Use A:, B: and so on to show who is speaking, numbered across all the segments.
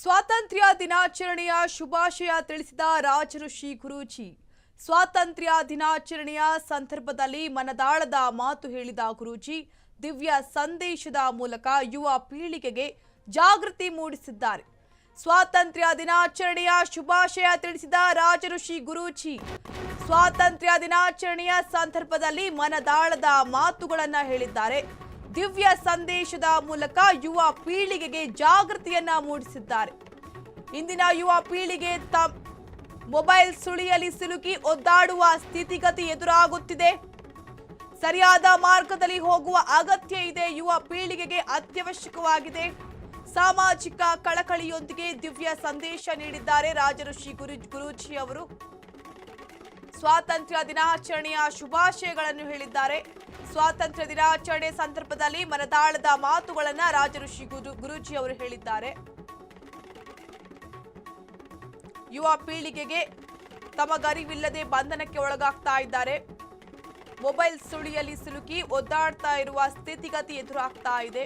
A: ಸ್ವಾತಂತ್ರ್ಯ ದಿನಾಚರಣೆಯ ಶುಭಾಶಯ ತಿಳಿಸಿದ ರಾಜಋಷಿ ಗುರೂಜಿ. ಸ್ವಾತಂತ್ರ್ಯ ದಿನಾಚರಣೆಯ ಸಂದರ್ಭದಲ್ಲಿ ಮನದಾಳದ ಮಾತು ಹೇಳಿದ ಗುರೂಜಿ ದಿವ್ಯ ಸಂದೇಶದ ಮೂಲಕ ಯುವ ಪೀಳಿಗೆಗೆ ಜಾಗೃತಿ ಮೂಡಿಸಿದ್ದಾರೆ. ಸ್ವಾತಂತ್ರ್ಯ ದಿನಾಚರಣೆಯ ಶುಭಾಶಯ ತಿಳಿಸಿದ ರಾಜಋಷಿ ಗುರೂಜಿ ಸ್ವಾತಂತ್ರ್ಯ ದಿನಾಚರಣೆಯ ಸಂದರ್ಭದಲ್ಲಿ ಮನದಾಳದ ಮಾತುಗಳನ್ನು ಹೇಳಿದ್ದಾರೆ. ದಿವ್ಯ ಸಂದೇಶದ ಮೂಲಕ ಯುವ ಪೀಳಿಗೆಗೆ ಜಾಗೃತಿಯನ್ನ ಮೂಡಿಸಿದ್ದಾರೆ. ಇಂದಿನ ಯುವ ಪೀಳಿಗೆ ಮೊಬೈಲ್ ಸುಳಿಯಲ್ಲಿ ಸಿಲುಕಿ ಒದ್ದಾಡುವ ಸ್ಥಿತಿಗತಿ ಎದುರಾಗುತ್ತಿದೆ. ಸರಿಯಾದ ಮಾರ್ಗದಲ್ಲಿ ಹೋಗುವ ಅಗತ್ಯ ಇದೆ. ಯುವ ಪೀಳಿಗೆಗೆ ಅತ್ಯವಶ್ಯಕವಾಗಿದೆ. ಸಾಮಾಜಿಕ ಕಳಕಳಿಯೊಂದಿಗೆ ದಿವ್ಯ ಸಂದೇಶ ನೀಡಿದ್ದಾರೆ ರಾಜಋಷಿ ಗುರೂಜಿ ಅವರು. ಸ್ವಾತಂತ್ರ್ಯ ದಿನಾಚರಣೆಯ ಶುಭಾಶಯಗಳನ್ನು ಹೇಳಿದ್ದಾರೆ. ಸ್ವಾತಂತ್ರ್ಯ ದಿನಾಚರಣೆ ಸಂದರ್ಭದಲ್ಲಿ ಮನದಾಳದ ಮಾತುಗಳನ್ನ ರಾಜಋಷಿ ಗುರೂಜಿ ಅವರು ಹೇಳಿದ್ದಾರೆ. ಯುವ ಪೀಳಿಗೆಗೆ ತಮಗರಿವಿಲ್ಲದೆ ಬಂಧನಕ್ಕೆ ಒಳಗಾಗ್ತಾ ಇದ್ದಾರೆ. ಮೊಬೈಲ್ ಸುಳಿಯಲ್ಲಿ ಸಿಲುಕಿ ಒದ್ದಾಡ್ತಾ ಇರುವ ಸ್ಥಿತಿಗತಿ ಎದುರಾಗ್ತಾ ಇದೆ.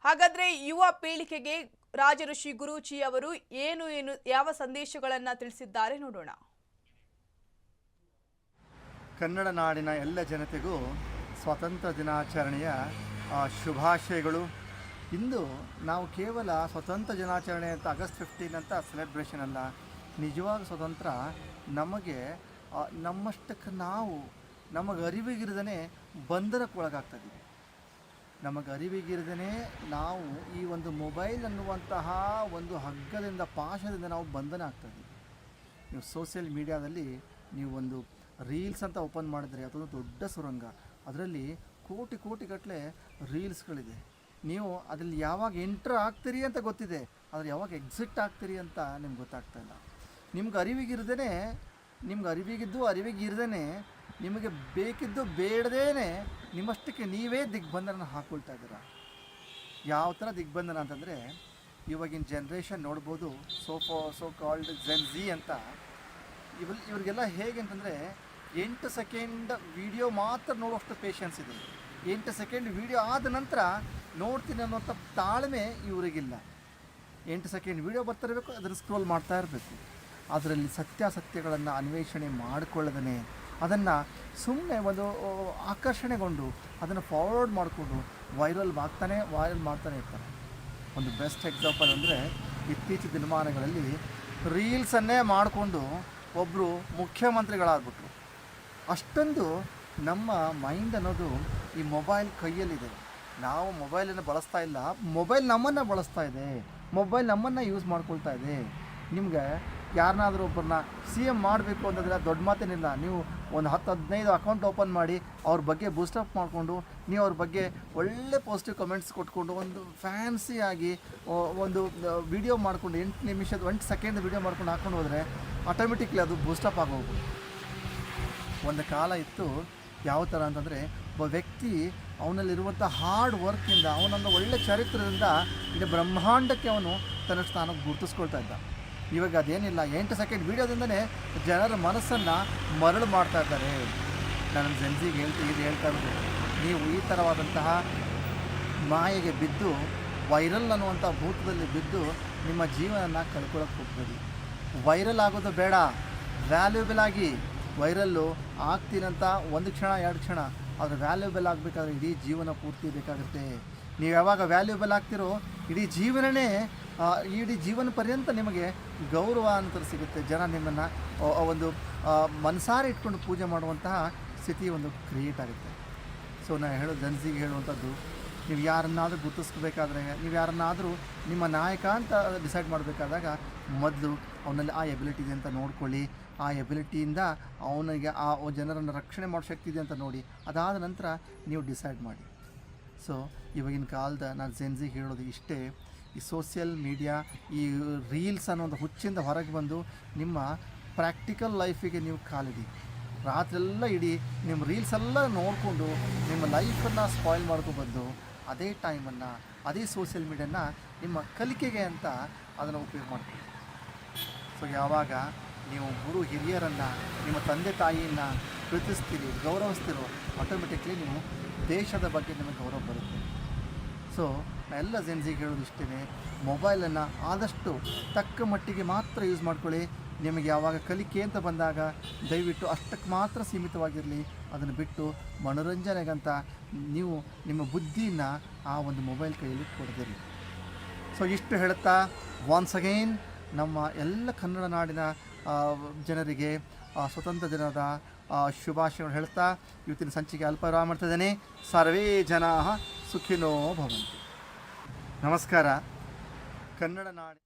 A: ಹಾಗಾದ್ರೆ ಯುವ ಪೀಳಿಗೆಗೆ ರಾಜಋಷಿ ಗುರೂಜಿ ಅವರು ಯಾವ ಸಂದೇಶಗಳನ್ನ ತಿಳಿಸಿದ್ದಾರೆ ನೋಡೋಣ.
B: ಕನ್ನಡ ನಾಡಿನ ಎಲ್ಲ ಜನತೆಗೂ ಸ್ವಾತಂತ್ರ್ಯ ದಿನಾಚರಣೆಯ ಶುಭಾಶಯಗಳು. ಇಂದು ನಾವು ಕೇವಲ ಸ್ವಾತಂತ್ರ್ಯ ದಿನಾಚರಣೆ ಅಂತ ಆಗಸ್ಟ್ 15 ಅಂತ ಸೆಲೆಬ್ರೇಷನ್ ಅಲ್ಲ. ನಿಜವಾದ ಸ್ವಾತಂತ್ರ್ಯ ನಮಗೆ ನಮ್ಮಷ್ಟಕ್ಕೆ ನಾವು ನಮಗೆ ಅರಿವಿಗಿರದೇ ಬಂಧನಕ್ಕೆ ಒಳಗಾಗ್ತಾಯಿದ್ದೀವಿ. ನಮಗೆ ಅರಿವಿಗಿರದೇ ನಾವು ಈ ಒಂದು ಮೊಬೈಲ್ ಅನ್ನುವಂತಹ ಒಂದು ಹಗ್ಗದಿಂದ ಪಾಶದಿಂದ ನಾವು ಬಂಧನ ಆಗ್ತಾಯಿದ್ದೀವಿ. ನೀವು ಸೋಷಿಯಲ್ ಮೀಡಿಯಾದಲ್ಲಿ ನೀವು ಒಂದು ರೀಲ್ಸ್ ಅಂತ ಓಪನ್ ಮಾಡಿದ್ರೆ ಅದೊಂದು ದೊಡ್ಡ ಸುರಂಗ. ಅದರಲ್ಲಿ ಕೋಟಿಗಟ್ಟಲೆ ರೀಲ್ಸ್ಗಳಿದೆ. ನೀವು ಅದರಲ್ಲಿ ಯಾವಾಗ ಎಂಟ್ರ್ ಆಗ್ತೀರಿ ಅಂತ ಗೊತ್ತಿದೆ, ಆದರೆ ಯಾವಾಗ ಎಕ್ಸಿಟ್ ಆಗ್ತೀರಿ ಅಂತ ನಿಮ್ಗೆ ಗೊತ್ತಾಗ್ತಾಯಿಲ್ಲ. ನಿಮ್ಗೆ ಅರಿವಿಗಿರದೇ ನಿಮಗೆ ಬೇಕಿದ್ದು ಬೇಡದೇನೆ ನಿಮ್ಮಷ್ಟಕ್ಕೆ ನೀವೇ ದಿಗ್ಬಂಧನ ಹಾಕ್ಕೊಳ್ತಾ ಇದ್ದೀರ. ಯಾವ ಥರ ದಿಗ್ಬಂಧನ ಅಂತಂದರೆ, ಇವಾಗಿನ ಜನ್ರೇಷನ್ ನೋಡ್ಬೋದು, ಸೋ ಕಾಲ್ಡ್ ಜೆನ್ ಝಿ ಅಂತ. ಇವ್ರಿಗೆಲ್ಲ ಹೇಗೆ ಅಂತಂದರೆ 8 ಸೆಕೆಂಡ್ ವಿಡಿಯೋ ಮಾತ್ರ ನೋಡುವಷ್ಟು ಪೇಷನ್ಸ್ ಇದೆ. 8 ಸೆಕೆಂಡ್ ವಿಡಿಯೋ ಆದ ನಂತರ ನೋಡ್ತೀನಿ ಅನ್ನೋಂಥ ತಾಳ್ಮೆ ಇವರಿಗಿಲ್ಲ. 8 ಸೆಕೆಂಡ್ ವಿಡಿಯೋ ಬರ್ತಿರಬೇಕು, ಅದನ್ನು ಸ್ಕ್ರೋಲ್ ಮಾಡ್ತಾ ಇರಬೇಕು. ಅದರಲ್ಲಿ ಸತ್ಯಾಸತ್ಯಗಳನ್ನು ಅನ್ವೇಷಣೆ ಮಾಡಿಕೊಳ್ಳದೇ ಅದನ್ನು ಸುಮ್ಮನೆ ಒಂದು ಆಕರ್ಷಣೆಗೊಂಡು ಅದನ್ನು ಫಾರ್ವರ್ಡ್ ಮಾಡಿಕೊಂಡು ವೈರಲ್ ಮಾಡ್ತಾನೆ ಇರ್ತಾರೆ. ಒಂದು ಬೆಸ್ಟ್ ಎಕ್ಸಾಂಪಲ್ ಅಂದರೆ, ಇತ್ತೀಚಿನ ದಿನಮಾನಗಳಲ್ಲಿ ರೀಲ್ಸನ್ನೇ ಮಾಡಿಕೊಂಡು ಒಬ್ಬರು ಮುಖ್ಯಮಂತ್ರಿಗಳಾಗ್ಬಿಟ್ರು. ಅಷ್ಟೊಂದು ನಮ್ಮ ಮೈಂಡ್ ಅನ್ನೋದು ಈ ಮೊಬೈಲ್ ಕೈಯಲ್ಲಿದೆ. ನಾವು ಮೊಬೈಲನ್ನು ಬಳಸ್ತಾ ಇಲ್ಲ, ಮೊಬೈಲ್ ನಮ್ಮನ್ನು ಬಳಸ್ತಾ ಇದೆ, ಮೊಬೈಲ್ ನಮ್ಮನ್ನು ಯೂಸ್ ಮಾಡ್ಕೊಳ್ತಾ ಇದೆ. ನಿಮಗೆ ಯಾರನ್ನಾದರೂ ಒಬ್ಬರನ್ನ CM ಮಾಡಬೇಕು ಅಂತಂದರೆ ದೊಡ್ಡ ಮಾತೇನಿಲ್ಲ. ನೀವು ಒಂದು 10-15 ಅಕೌಂಟ್ ಓಪನ್ ಮಾಡಿ ಅವ್ರ ಬಗ್ಗೆ ಬೂಸ್ಟಪ್ ಮಾಡಿಕೊಂಡು ನೀವು ಅವ್ರ ಬಗ್ಗೆ ಒಳ್ಳೆ ಪಾಸಿಟಿವ್ ಕಮೆಂಟ್ಸ್ ಕೊಟ್ಕೊಂಡು ಒಂದು ಫ್ಯಾನ್ಸಿಯಾಗಿ ಒಂದು ವಿಡಿಯೋ ಮಾಡಿಕೊಂಡು 8 ಸೆಕೆಂಡ್ ವಿಡಿಯೋ ಮಾಡ್ಕೊಂಡು ಹಾಕ್ಕೊಂಡು ಹೋದರೆ ಆಟೋಮೆಟಿಕ್ಲಿ ಅದು ಬೂಸ್ಟಪ್ ಆಗೋಗ್ಬೋದು. ಒಂದು ಕಾಲ ಇತ್ತು, ಯಾವ ಥರ ಅಂತಂದರೆ, ಒಬ್ಬ ವ್ಯಕ್ತಿ ಅವನಲ್ಲಿರುವಂಥ ಹಾರ್ಡ್ ವರ್ಕಿಂದ, ಅವನೊಂದು ಒಳ್ಳೆ ಚರಿತ್ರದಿಂದ ಇಡೀ ಬ್ರಹ್ಮಾಂಡಕ್ಕೆ ಅವನು ತನ್ನ ಸ್ಥಾನಕ್ಕೆ ಗುರುತಿಸ್ಕೊಳ್ತಾ ಇದ್ದ. ಇವಾಗ ಅದೇನಿಲ್ಲ, 8 ಸೆಕೆಂಡ್ ವೀಡಿಯೋದಿಂದನೇ ಜನರ ಮನಸ್ಸನ್ನು ಮರಳು ಮಾಡ್ತಾ ಇದ್ದಾರೆ. ನಾನು ಜನ್ಜಿಗೆ ಹೇಳ್ತಾ ಇದ್ದೆ, ನೀವು ಈ ಥರವಾದಂತಹ ಮಾಯೆಗೆ ಬಿದ್ದು, ವೈರಲ್ ಅನ್ನುವಂಥ ಭೂತದಲ್ಲಿ ಬಿದ್ದು ನಿಮ್ಮ ಜೀವನನ ಕಳ್ಕೊಳ್ಳೋಕೆ ಹೋಗ್ಬೇಡಿ. ವೈರಲ್ ಆಗೋದು ಬೇಡ, ವ್ಯಾಲ್ಯೂಬಲ್ ಆಗಿ. ವೈರಲ್ಲು ಆಗ್ತೀನಂತ 1 ಕ್ಷಣ 2 ಕ್ಷಣ, ಆದರೆ ವ್ಯಾಲ್ಯೂಬಲ್ ಆಗಬೇಕಾದ್ರೆ ಇಡೀ ಜೀವನ ಪೂರ್ತಿ ಬೇಕಾಗುತ್ತೆ. ನೀವು ಯಾವಾಗ ವ್ಯಾಲ್ಯೂಬಲ್ ಆಗ್ತಿರೋ ಇಡೀ ಜೀವನ ಪರ್ಯಂತ ನಿಮಗೆ ಗೌರವ ಅಂತ ಸಿಗುತ್ತೆ. ಜನ ನಿಮ್ಮನ್ನು ಒಂದು ಮನಸಾರೆ ಇಟ್ಕೊಂಡು ಪೂಜೆ ಮಾಡುವಂತಹ ಸ್ಥಿತಿ ಒಂದು ಕ್ರಿಯೇಟ್ ಆಗುತ್ತೆ. ಸೊ ನಾನು ಜನ್ಸಿಗೆ ಹೇಳುವಂಥದ್ದು, ನೀವು ಯಾರನ್ನಾದರೂ ಗುರುತಿಸ್ಕೋಬೇಕಾದ್ರೆ, ನೀವು ಯಾರನ್ನಾದರೂ ನಿಮ್ಮ ನಾಯಕ ಅಂತ ಡಿಸೈಡ್ ಮಾಡಬೇಕಾದಾಗ ಮೊದಲು ಅವನಲ್ಲಿ ಆ ಎಬಿಲಿಟಿ ಇದೆ ಅಂತ ನೋಡ್ಕೊಳ್ಳಿ. ಆ ಎಬಿಲಿಟಿಯಿಂದ ಅವನಿಗೆ ಆ ಜನರನ್ನು ರಕ್ಷಣೆ ಮಾಡೋ ಶಕ್ತಿ ಇದೆ ಅಂತ ನೋಡಿ. ಅದಾದ ನಂತರ ನೀವು ಡಿಸೈಡ್ ಮಾಡಿ. ಸೊ ಇವಾಗಿನ ಕಾಲದ ನಾನು ಜೆನ್ಸಿಗೆ ಹೇಳೋದು ಇಷ್ಟೇ, ಈ ಸೋಷಿಯಲ್ ಮೀಡಿಯಾ, ಈ ರೀಲ್ಸ್ ಅನ್ನೋ ಒಂದು ಹುಚ್ಚಿಂದ ಹೊರಗೆ ಬಂದು ನಿಮ್ಮ ಪ್ರಾಕ್ಟಿಕಲ್ ಲೈಫಿಗೆ ನೀವು ಕಾಲಿಡಿ. ರಾತ್ರಿಯೆಲ್ಲ ಇಡೀ ನಿಮ್ಮ ರೀಲ್ಸೆಲ್ಲ ನೋಡಿಕೊಂಡು ನಿಮ್ಮ ಲೈಫನ್ನು ಸ್ಪಾಯ್ಲ್ ಮಾಡ್ಕೊಬಂದು ಅದೇ ಟೈಮನ್ನು, ಅದೇ ಸೋಷಿಯಲ್ ಮೀಡಿಯಾನ ನಿಮ್ಮ ಕಲಿಕೆಗೆ ಅಂತ ಅದನ್ನು ಉಪಯೋಗ ಮಾಡ್ತೀವಿ. ಸೊ ಯಾವಾಗ ನೀವು ಗುರು ಹಿರಿಯರನ್ನು, ನಿಮ್ಮ ತಂದೆ ತಾಯಿಯನ್ನು ಪ್ರೀತಿಸ್ತೀರಿ, ಗೌರವಿಸ್ತೀರೋ, ಆಟೋಮೆಟಿಕ್ಲಿ ನೀವು ದೇಶದ ಬಗ್ಗೆ ನಿಮಗೆ ಗೌರವ ಬರುತ್ತೆ. ಸೊ ಎಲ್ಲ ಜೆನ್ಸಿಗೆ ಹೇಳೋದು ಇಷ್ಟೇ, ಮೊಬೈಲನ್ನು ಆದಷ್ಟು ತಕ್ಕ ಮಟ್ಟಿಗೆ ಮಾತ್ರ ಯೂಸ್ ಮಾಡ್ಕೊಳ್ಳಿ. ನಿಮಗೆ ಯಾವಾಗ ಕಲಿಕೆ ಅಂತ ಬಂದಾಗ ದಯವಿಟ್ಟು ಅಷ್ಟಕ್ಕೆ ಮಾತ್ರ ಸೀಮಿತವಾಗಿರಲಿ. ಅದನ್ನು ಬಿಟ್ಟು ಮನೋರಂಜನೆಗಂತ ನೀವು ನಿಮ್ಮ ಬುದ್ಧಿನ ಆ ಒಂದು ಮೊಬೈಲ್ ಕೈಯಲ್ಲಿ ಕೊಡದಿರಿ. ಸೊ ಇಷ್ಟು ಹೇಳುತ್ತಾ ಒನ್ಸ್ ಅಗೈನ್ ನಮ್ಮ ಎಲ್ಲ ಕನ್ನಡ ನಾಡಿನ ಜನರಿಗೆ ಸ್ವತಂತ್ರ ದಿನದ ಶುಭಾಶಯಗಳು ಹೇಳ್ತಾ ಇವತ್ತಿನ ಸಂಚಿಕೆ ಅಲ್ಪವಿರಾಮ ಮಾಡ್ತಿದ್ದೇನೆ. ಸರ್ವೇ ಜನಾಃ ಸುಖಿನೋ ಭವಂತು. ನಮಸ್ಕಾರ. ಕನ್ನಡ ನಾಡಿ